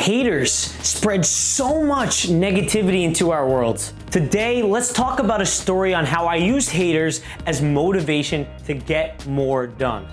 Haters spread so much negativity into our worlds. Today, let's talk about a story on how I used haters as motivation to get more done.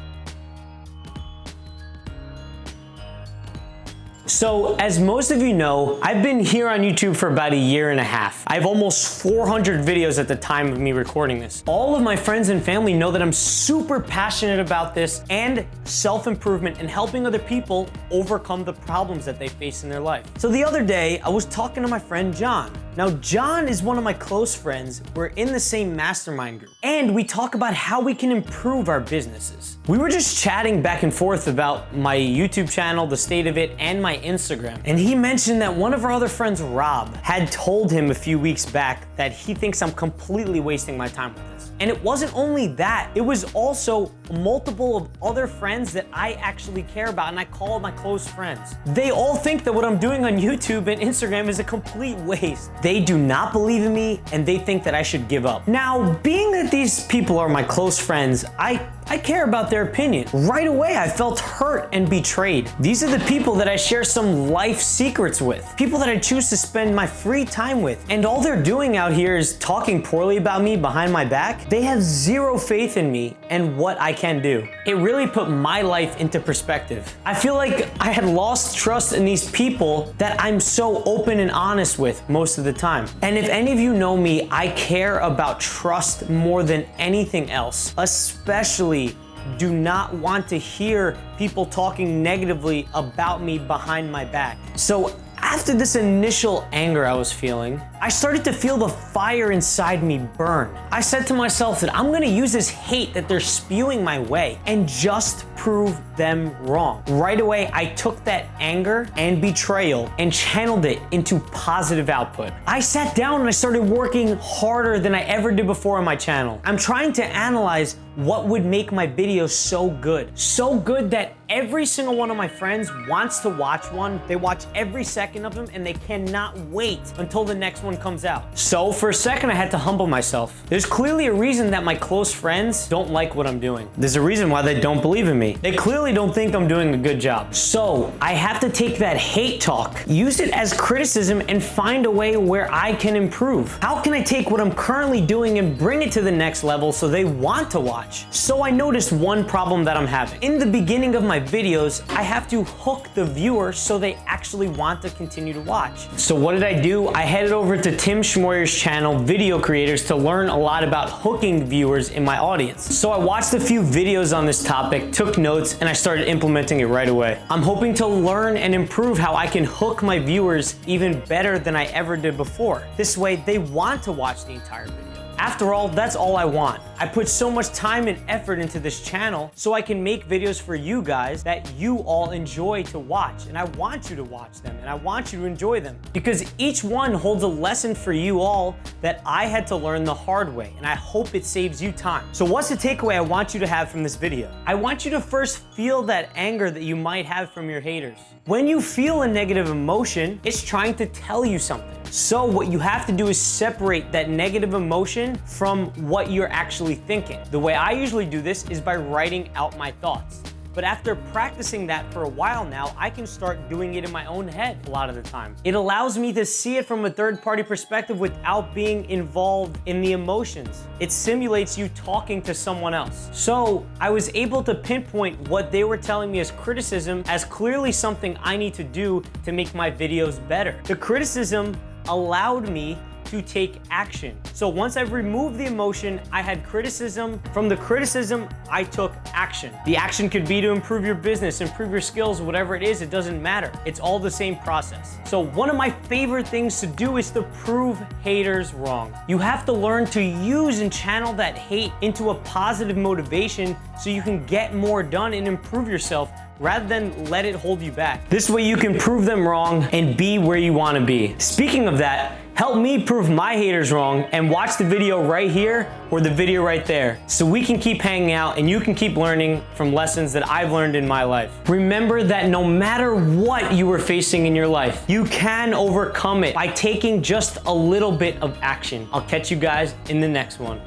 So, as most of you know, I've been here on YouTube for about a year and a half. I have almost 400 videos at the time of me recording this. All of my friends and family know that I'm super passionate about this and self-improvement and helping other people overcome the problems that they face in their life. So the other day, I was talking to my friend John. Now, John is one of my close friends. We're in the same mastermind group, and we talk about how we can improve our businesses. We were just chatting back and forth about my YouTube channel, the state of it, and my Instagram. And he mentioned that one of our other friends, Rob, had told him a few weeks back that he thinks I'm completely wasting my time with this. And it wasn't only that, it was also multiple of other friends that I actually care about and I call my close friends. They all think that what I'm doing on YouTube and Instagram is a complete waste. They do not believe in me and they think that I should give up. Now, being that these people are my close friends, I care about their opinion. Right away, I felt hurt and betrayed. These are the people that I share some life secrets with, people that I choose to spend my free time with. And all they're doing out here is talking poorly about me behind my back. They have zero faith in me and what I can do. It really put my life into perspective. I feel like I had lost trust in these people that I'm so open and honest with most of the time. And if any of you know me, I care about trust more than anything else, especially do not want to hear people talking negatively about me behind my back. So after this initial anger I was feeling, I started to feel the fire inside me burn. I said to myself that I'm gonna use this hate that they're spewing my way and just prove them wrong. Right away, I took that anger and betrayal and channeled it into positive output. I sat down and I started working harder than I ever did before on my channel. I'm trying to analyze what would make my videos so good. So good that every single one of my friends wants to watch one. They watch every second of them and they cannot wait until the next one comes out. So for a second, I had to humble myself. There's clearly a reason that my close friends don't like what I'm doing. There's a reason why they don't believe in me. They clearly don't think I'm doing a good job. So I have to take that hate talk, use it as criticism and find a way where I can improve. How can I take what I'm currently doing and bring it to the next level so they want to watch? So I noticed one problem that I'm having. In the beginning of my videos, I have to hook the viewer so they actually want to continue to watch. So what did I do? I headed over to Tim Schmoyer's channel, Video Creators, to learn a lot about hooking viewers in my audience. So I watched a few videos on this topic, took notes, and I started implementing it right away. I'm hoping to learn and improve how I can hook my viewers even better than I ever did before. This way, they want to watch the entire video. After all, that's all I want. I put so much time and effort into this channel so I can make videos for you guys that you all enjoy to watch. And I want you to watch them and I want you to enjoy them because each one holds a lesson for you all that I had to learn the hard way. And I hope it saves you time. So what's the takeaway I want you to have from this video? I want you to first feel that anger that you might have from your haters. When you feel a negative emotion, it's trying to tell you something. So what you have to do is separate that negative emotion from what you're actually thinking. The way I usually do this is by writing out my thoughts. But after practicing that for a while now, I can start doing it in my own head a lot of the time. It allows me to see it from a third-party perspective without being involved in the emotions. It simulates you talking to someone else. So I was able to pinpoint what they were telling me as criticism as clearly something I need to do to make my videos better. The criticism allowed me to take action. So once I've removed the emotion, I had criticism. From the criticism, I took action. The action could be to improve your business, improve your skills, whatever it is, it doesn't matter. It's all the same process. So one of my favorite things to do is to prove haters wrong. You have to learn to use and channel that hate into a positive motivation so you can get more done and improve yourself rather than let it hold you back. This way you can prove them wrong and be where you want to be. Speaking of that, help me prove my haters wrong and watch the video right here or the video right there so we can keep hanging out and you can keep learning from lessons that I've learned in my life. Remember that no matter what you are facing in your life, you can overcome it by taking just a little bit of action. I'll catch you guys in the next one.